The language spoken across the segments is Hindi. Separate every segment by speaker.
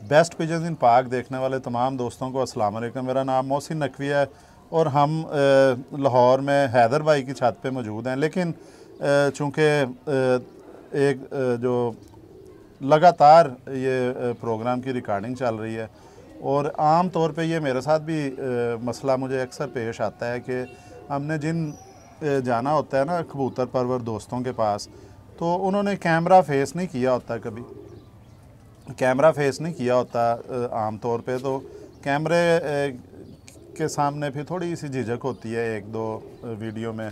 Speaker 1: बेस्ट पिजन्स इन पाक देखने वाले तमाम दोस्तों को अस्सलाम वालेकुम। मेरा नाम मोहसिन नकवी है और हम लाहौर में हैदर भाई की छत पे मौजूद हैं। लेकिन चूँकि एक जो लगातार ये प्रोग्राम की रिकॉर्डिंग चल रही है और आम तौर पे ये मेरे साथ भी मसला मुझे अक्सर पेश आता है कि हमने जिन जाना होता है ना कबूतर परवर दोस्तों के पास, तो उन्होंने कैमरा फेस नहीं किया होता, कभी कैमरा फेस नहीं किया होता आम तौर पे। तो कैमरे के सामने फिर थोड़ी सी झिझक होती है एक दो वीडियो में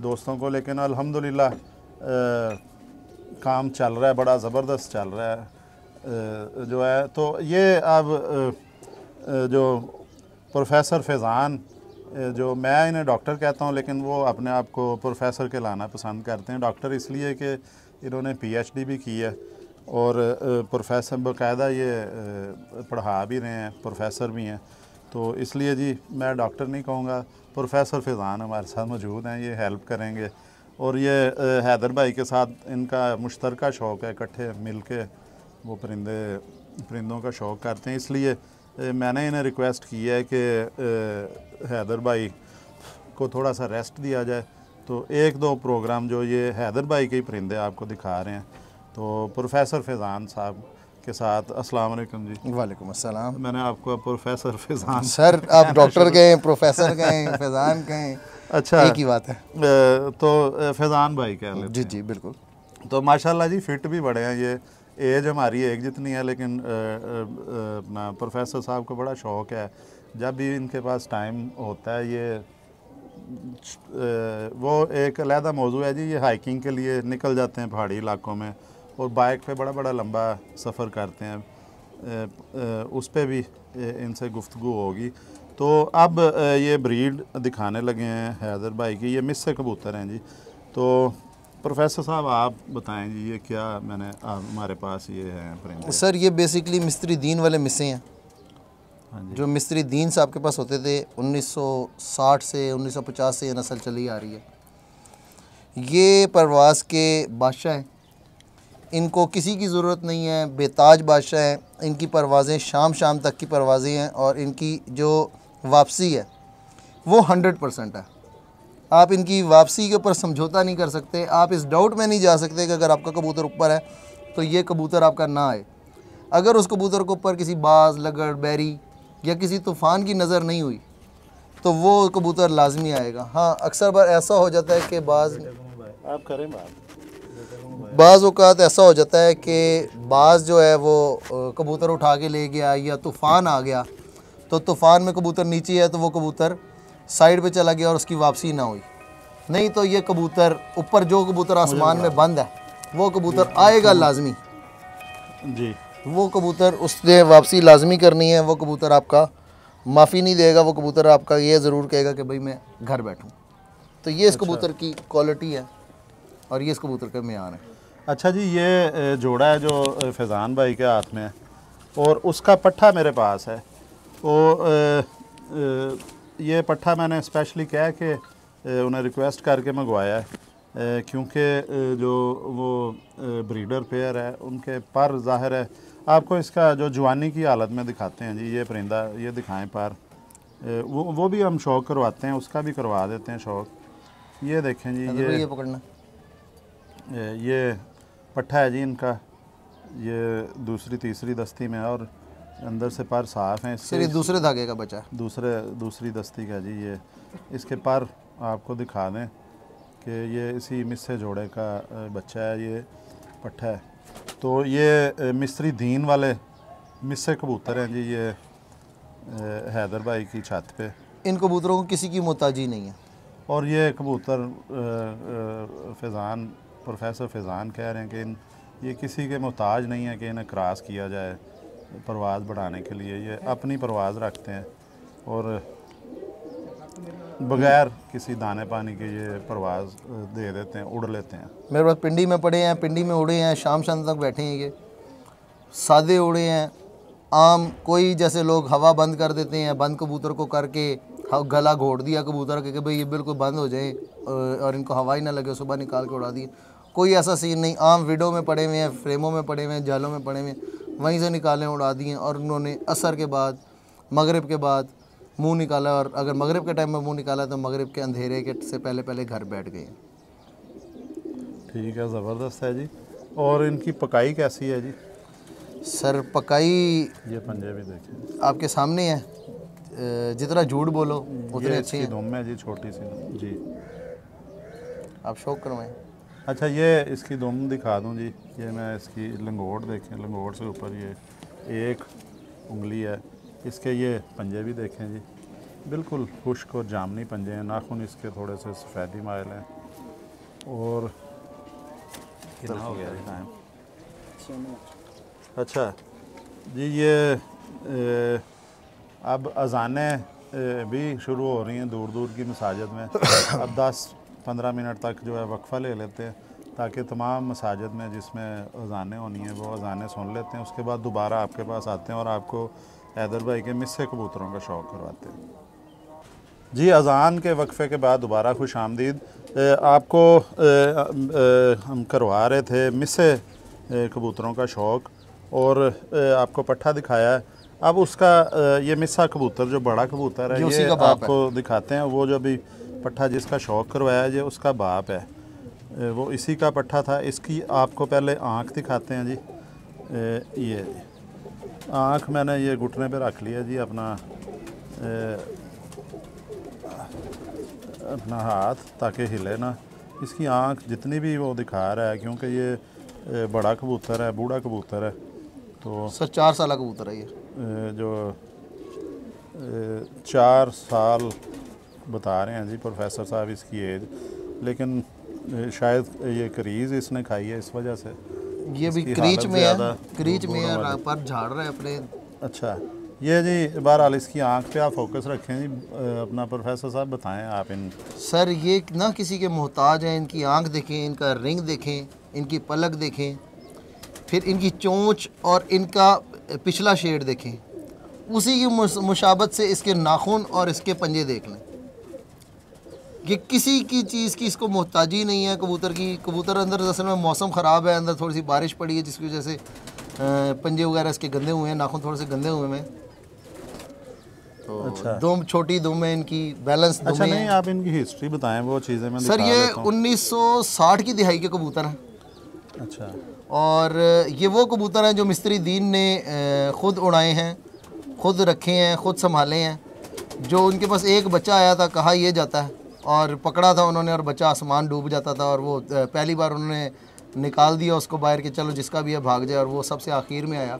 Speaker 1: दोस्तों को। लेकिन अल्हम्दुलिल्लाह काम चल रहा है, बड़ा ज़बरदस्त चल रहा है जो है। तो ये अब जो प्रोफेसर फैज़ान, जो मैं इन्हें डॉक्टर कहता हूँ लेकिन वो अपने आप को प्रोफेसर के लाना पसंद करते हैं। डॉक्टर इसलिए कि इन्होंने पीएचडी भी की है और प्रोफेसर बाकायदा ये पढ़ा भी रहे हैं, प्रोफेसर भी हैं। तो इसलिए जी मैं डॉक्टर नहीं कहूँगा, प्रोफेसर फैज़ान हमारे साथ मौजूद हैं, ये हेल्प करेंगे। और ये हैदर भाई के साथ इनका मुश्तरका शौक़ है, इकट्ठे मिल के वो परिंदों का शौक़ करते हैं। इसलिए मैंने इन्हें रिक्वेस्ट की है कि हैदर भाई को थोड़ा सा रेस्ट दिया जाए। तो एक दो प्रोग्राम जो ये हैदर भाई के ही परिंदे आपको दिखा रहे हैं। तो प्रोफेसर फैज़ान साहब के साथ अस्सलाम वालेकुम जी।
Speaker 2: वालेकुम अस्सलाम।
Speaker 1: मैंने आपको प्रोफेसर फैज़ान
Speaker 2: सर आप डॉक्टर कहें, प्रोफेसर कहें, फैज़ान कहें,
Speaker 1: अच्छा
Speaker 2: एक ही बात है।
Speaker 1: तो फैज़ान भाई कह लेते
Speaker 2: जी
Speaker 1: हैं।
Speaker 2: जी बिल्कुल।
Speaker 1: तो माशाल्लाह जी फिट भी बड़े हैं। ये एज हमारी एक जितनी है, लेकिन अपना प्रोफेसर साहब को बड़ा शौक़ है, जब भी इनके पास टाइम होता है ये वो एक अलहदा मौजू है जी, ये हाइकिंग के लिए निकल जाते हैं पहाड़ी इलाकों में और बाइक पे बड़ा बड़ा लंबा सफ़र करते हैं। उस पर भी इनसे गुफ्तगू होगी। तो अब ये ब्रीड दिखाने लगे हैं हैदर भाई की, ये मिस्से कबूतर हैं जी। तो प्रोफेसर साहब आप बताएं जी, ये क्या मैंने हमारे पास ये है परिंदे?
Speaker 2: सर ये बेसिकली मिस्त्री दीन वाले मिस्से हैं।
Speaker 1: हाँ जी।
Speaker 2: जो मिस्त्री दीन साहब के पास होते थे 1960 से 1950 से ये नस्ल चली आ रही है। ये परवास के बादशाह हैं, इनको किसी की ज़रूरत नहीं है, बेताज बादशाह हैं। इनकी परवाज़ें शाम तक की परवाज़ें हैं और इनकी जो वापसी है वो 100% है। आप इनकी वापसी के ऊपर समझौता नहीं कर सकते। आप इस डाउट में नहीं जा सकते कि अगर आपका कबूतर ऊपर है तो ये कबूतर आपका ना आए। अगर उस कबूतर के ऊपर किसी बाज, लगड़, बैरी या किसी तूफ़ान की नज़र नहीं हुई तो वो कबूतर लाजमी आएगा। हाँ, अक्सर बार ऐसा हो जाता है कि
Speaker 1: आप करें
Speaker 2: बाज़ औक़ात ऐसा हो जाता है कि बाज़ जो है वो कबूतर उठा के ले गया या तूफ़ान आ गया, तो तूफ़ान में कबूतर नीचे है तो वो कबूतर साइड पे चला गया और उसकी वापसी ना हुई। नहीं तो ये कबूतर ऊपर, जो कबूतर आसमान में बंद है वो कबूतर आएगा लाजमी
Speaker 1: जी।
Speaker 2: वो कबूतर उसने वापसी लाजमी करनी है। वो कबूतर आपका माफ़ी नहीं देगा, वो कबूतर आपका ये ज़रूर कहेगा कि भाई मैं घर बैठूँ। तो ये इस कबूतर की क्वालिटी है और ये इस कबूतर का म्यार है।
Speaker 1: अच्छा जी, ये जोड़ा है जो फैज़ान भाई के हाथ में है और उसका पट्ठा मेरे पास है। तो ये पट्ठा मैंने स्पेशली क्या है कि उन्हें रिक्वेस्ट करके मंगवाया है, क्योंकि जो वो ब्रीडर पेयर है उनके पर ज़ाहिर है। आपको इसका जो जवानी की हालत में दिखाते हैं जी, ये परिंदा ये दिखाएं पर, वो भी हम शौक़ करवाते हैं, उसका भी करवा देते हैं शौक़। ये देखें जी, ये
Speaker 2: पकड़ना,
Speaker 1: ये पट्ठा है जी इनका, ये दूसरी तीसरी दस्ती में है और अंदर से पर साफ़ हैं।
Speaker 2: इसके दूसरे धागे का बचा है,
Speaker 1: दूसरी दस्ती का जी। ये इसके पर आपको दिखा दें कि ये इसी मिस्से जोड़े का बच्चा है, ये पट्ठा है। तो ये मिस्त्री दीन वाले मिस्से कबूतर हैं जी, ये हैदर भाई की छत पे।
Speaker 2: इन कबूतरों को किसी की मोहताजी नहीं है।
Speaker 1: और ये कबूतर फैज़ान, प्रोफेसर फैज़ान कह रहे हैं कि ये किसी के मोहताज नहीं है कि इन्हें क्रॉस किया जाए परवाज़ बढ़ाने के लिए। ये अपनी परवाज़ रखते हैं और बगैर किसी दाने पानी के ये परवाज़ दे देते हैं, उड़ लेते हैं।
Speaker 2: मेरे पास पिंडी में पड़े हैं, पिंडी में उड़े हैं, शाम तक बैठे हैं। ये सादे उड़े हैं। आम कोई जैसे लोग हवा बंद कर देते हैं, बंद कबूतर को करके गला घोट दिया कबूतर के कि भाई ये बिल्कुल बंद हो जाए और इनको हवा ही ना लगे, सुबह निकाल के उड़ा दिए। कोई ऐसा सीन नहीं। आम विडो में पड़े हुए हैं, फ्रेमों में पड़े हुए हैं, जालों में पड़े हुए हैं। वहीं से निकाले उड़ा दिए, और उन्होंने असर के बाद मगरिब के बाद मुंह निकाला, और अगर मगरिब के टाइम में मुंह निकाला तो मगरिब के अंधेरे के से पहले पहले घर बैठ गए।
Speaker 1: ठीक है, ज़बरदस्त है जी। और इनकी पकाई कैसी है जी?
Speaker 2: सर पकाई
Speaker 1: ये पंजे भी देखें,
Speaker 2: आपके सामने है, जितना झूठ बोलो उतने
Speaker 1: ये
Speaker 2: अच्छे
Speaker 1: इसकी
Speaker 2: हैं।
Speaker 1: दुम है जी, छोटी सी दुम जी।
Speaker 2: आप शौक करवाएं।
Speaker 1: अच्छा, ये इसकी दुम दिखा दूं जी। ये मैं इसकी लंगोट देखें, लंगोट से ऊपर ये एक उंगली है। इसके ये पंजे भी देखें जी, बिल्कुल खुश्क और जामनी पंजे हैं। नाखून इसके थोड़े से सफ़ेदी माइल हैं। और कितना हो गया जी टाइम? अच्छा जी, ये अब अज़ानें भी शुरू हो रही हैं दूर दूर की मसाजिद में। अब 10-15 मिनट तक जो है वक्फ़ा ले लेते हैं, ताकि तमाम मसाजिद में जिसमें अज़ानें होनी हैं वो अज़ानें सुन लेते हैं। उसके बाद दोबारा आपके पास आते हैं और आपको हैदर भाई के मिस्से कबूतरों का शौक़ करवाते हैं जी। अज़ान के वक्फ़े के बाद दोबारा खुश आमदीद। आपको हम करवा रहे थे मिस्से कबूतरों का शौक़, और आपको पट्ठा दिखाया है। अब उसका ये मिस्सा कबूतर जो बड़ा कबूतर है, ये आपको दिखाते हैं। वो जो भी पट्ठा जिसका शौक़ करवाया, ये उसका बाप है, वो इसी का पट्ठा था। इसकी आपको पहले आँख दिखाते हैं जी। ये आँख मैंने ये घुटने पे रख लिया जी, अपना हाथ, ताकि हिले ना। इसकी आँख जितनी भी वो दिखा रहा है, क्योंकि ये बड़ा कबूतर है, बूढ़ा कबूतर है। तो
Speaker 2: सर 4 साल का कबूतर है ये,
Speaker 1: जो 4 साल बता रहे हैं जी प्रोफेसर साहब इसकी एज, लेकिन शायद ये क्रीज़ इसने खाई है, इस वजह से
Speaker 2: ये भी क्रीच में है, क्रीच में है, पर झाड़ रहा है अपने।
Speaker 1: अच्छा, ये जी बहरहाल इसकी आंख पे आप फोकस रखें जी। अपना प्रोफेसर साहब बताएं आप इन।
Speaker 2: सर ये ना किसी के मोहताज हैं। इनकी आंख देखें, इनका रिंग देखें, इनकी पलक देखें, फिर इनकी चोंच और इनका पिछला शेड देखें। उसी की मुशाबत से इसके नाखून और इसके पंजे देख लें। ये किसी की चीज़ की इसको मोहताजी नहीं है कबूतर की। कबूतर अंदर असल में मौसम ख़राब है, अंदर थोड़ी सी बारिश पड़ी है, जिसकी वजह से पंजे वगैरह इसके गंदे हुए हैं, नाखून थोड़े से गंदे हुए हैं। तो
Speaker 1: अच्छा,
Speaker 2: दुम छोटी दुम है इनकी, बैलेंस दुम।
Speaker 1: अच्छा, नहीं आप इनकी हिस्ट्री बताएं, वो चीज़ें मैं
Speaker 2: सर ये 1960 की दिहाई के कबूतर हैं।
Speaker 1: अच्छा,
Speaker 2: और ये वो कबूतर हैं जो मिस्त्री दीन ने ख़ुद उड़ाए हैं, ख़ुद रखे हैं, ख़ुद संभाले हैं। जो उनके पास एक बच्चा आया था, कहा ये जाता है, और पकड़ा था उन्होंने, और बच्चा आसमान डूब जाता था, और वो पहली बार उन्होंने निकाल दिया उसको बाहर कि चलो जिसका भी है भाग जाए, और वो सबसे आखिर में आया।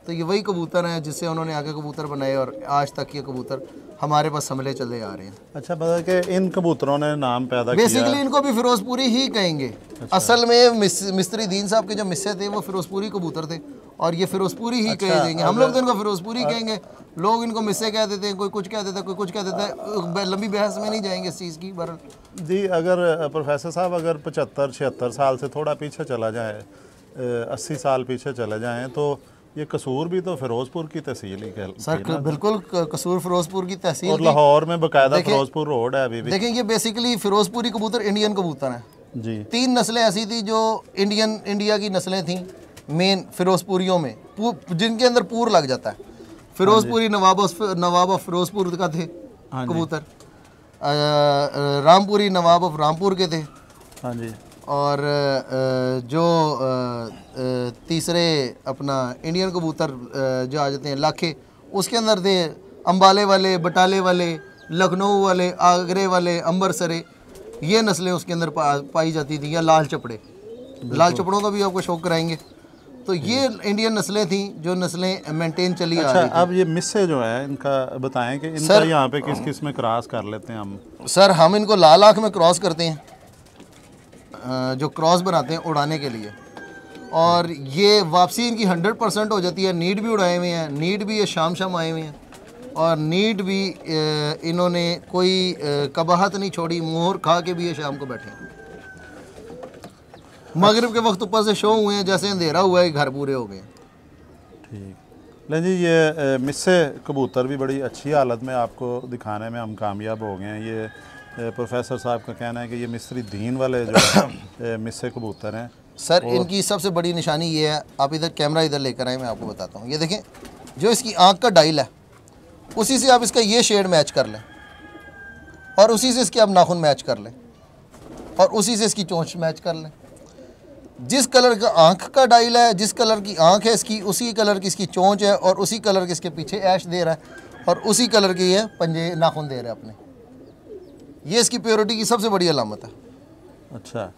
Speaker 2: तो ये वही कबूतर हैं जिससे उन्होंने आगे कबूतर बनाए, और आज तक ये कबूतर हमारे पास संभले चले आ रहे हैं।
Speaker 1: अच्छा, पता है कि इन कबूतरों ने नाम पैदा किया।
Speaker 2: बेसिकली इनको भी फिरोजपुरी ही कहेंगे। अच्छा। असल में मिस्त्री दीन साहब के जो मिस्से थे वो फिरोजपुरी कबूतर थे, और ये फिरोजपुरी ही कहे देंगे। हम लोग तो इनको फिरोजपुरी कहेंगे, लोग इनको मिस्से कह देते हैं, कोई कुछ कह देता है, कोई कुछ कह देता है। लंबी बहस में नहीं जाएंगे इस चीज़ की।
Speaker 1: जी, अगर प्रोफेसर साहब अगर 75-76 साल से थोड़ा पीछे चला जाए, 80 साल पीछे चले जाएँ, तो ये कसूर भी तो फिरोजपुर की तहसील ही कह
Speaker 2: सर बिल्कुल कसूर फिरोजपुर की तहसील,
Speaker 1: और लाहौर में बकायदा फिरोजपुर रोड है अभी भी।
Speaker 2: देखें ये बेसिकली फिरोजपुरी कबूतर इंडियन कबूतर हैं
Speaker 1: जी।
Speaker 2: 3 नस्लें ऐसी थी जो इंडिया की नस्लें थीं मेन फिरोजपुरियों में, जिनके अंदर पूर लग जाता है। फिरोजपुरी नवाब ऑफ फिरोजपुर का थे कबूतर, रामपुरी नवाब ऑफ रामपुर के थे।
Speaker 1: हाँ जी।
Speaker 2: और जो तीसरे अपना इंडियन कबूतर जो आ जाते हैं लाखे, उसके अंदर थे अम्बाले वाले, बटाले वाले, लखनऊ वाले, आगरे वाले, अम्बरसरे, ये नस्लें उसके अंदर पाई जाती थी। या लाल चपड़े, लाल चपड़ों का भी आपको शौक कराएंगे। तो ये इंडियन नस्लें थी जो नस्लें मेंटेन चली आ रही थी।
Speaker 1: अब ये मिस्से जो है इनका बताएं कि इनका यहाँ पे किस किस में क्रॉस कर लेते हैं हम?
Speaker 2: सर हम इनको लाल आँख में क्रॉस करते हैं, जो क्रॉस बनाते हैं उड़ाने के लिए, और ये वापसी इनकी 100% हो जाती है। नीड भी उड़ाए हुए हैं, नीड भी ये शाम आए हुए हैं, और नीड भी इन्होंने कोई कबाहत नहीं छोड़ी, मोहर खा के भी ये शाम को बैठे हैं। मगरिब के वक्त ऊपर से शो हुए हैं, जैसे अंधेरा हुआ है घर पूरे हो गए।
Speaker 1: ठीक लें जी, ये मिस्से कबूतर भी बड़ी अच्छी हालत में आपको दिखाने में हम कामयाब हो गए हैं। ये प्रोफेसर साहब का कहना है कि ये मिस्री दीन वाले जो मिस्से कबूतर हैं,
Speaker 2: सर इनकी सबसे बड़ी निशानी ये है, आप इधर कैमरा इधर लेकर आए, मैं आपको बताता हूँ। ये देखें, जो इसकी आँख का डायल है उसी से आप इसका ये शेड मैच कर लें, और उसी से इसके आप नाखून मैच कर लें, और उसी से इसकी चोंच मैच कर लें। जिस कलर का आँख का डायल है, जिस कलर की आँख है इसकी, उसी कलर की इसकी चोंच है, और उसी कलर के इसके पीछे ऐश दे रहा है, और उसी कलर के ये पंजे नाखून दे रहे हैं अपने। ये इसकी प्योरिटी की सबसे बड़ी अलामत है।
Speaker 1: अच्छा,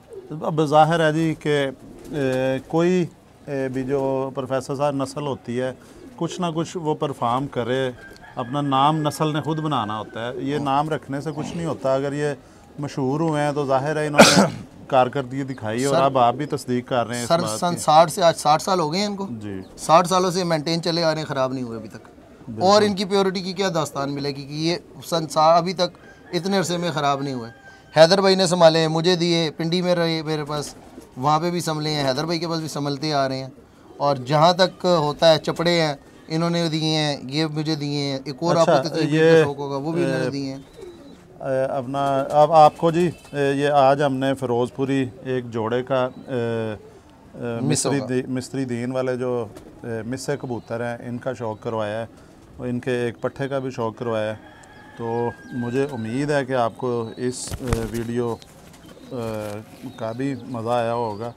Speaker 1: अब ज़ाहिर है जी कि कोई भी जो प्रोफेसर साहब नस्ल होती है, कुछ ना कुछ वो परफॉर्म करे, अपना नाम नस्ल ने खुद बनाना होता है। ये नाम रखने से कुछ नहीं होता। अगर ये मशहूर हुए हैं तो जाहिर है इन्होंने कारकर्दगी दिखाई, और अब आप भी तस्दीक कर रहे हैं
Speaker 2: सर सन 60 से आज 60 साल हो गए हैं इनको
Speaker 1: जी।
Speaker 2: 60 सालों से मेंटेन चले आ रहे हैं, ख़राब नहीं हुए अभी तक। और इनकी प्योरिटी की क्या दास्तान मिलेगी कि ये अभी तक इतने अरसे में ख़राब नहीं हुए। हैदर भाई ने संभाले हैं, मुझे दिए, पिंडी में रहे मेरे पास, वहाँ पे भी संभले हैं, हैदर भाई के पास भी संभलते आ रहे हैं, और जहाँ तक होता है चपड़े हैं इन्होंने दिए हैं, ये मुझे दिए हैं। एक और
Speaker 1: अच्छा,
Speaker 2: आपको ये शौक होगा, वो भी इन्होंने दिए हैं।
Speaker 1: अपना अब आपको जी ये आज हमने फ़िरोज़पुरी एक जोड़े का मिस्री दीन वाले जो मिस्से कबूतर हैं इनका शौक़ करवाया है, और इनके एक पट्ठे का भी शौक़ करवाया है। तो मुझे उम्मीद है कि आपको इस वीडियो का भी मज़ा आया होगा।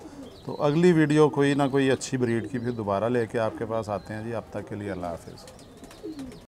Speaker 1: तो अगली वीडियो कोई ना कोई अच्छी ब्रीड की फिर दोबारा लेके आपके पास आते हैं जी। अब तक के लिए अल्लाह हाफ़िज़।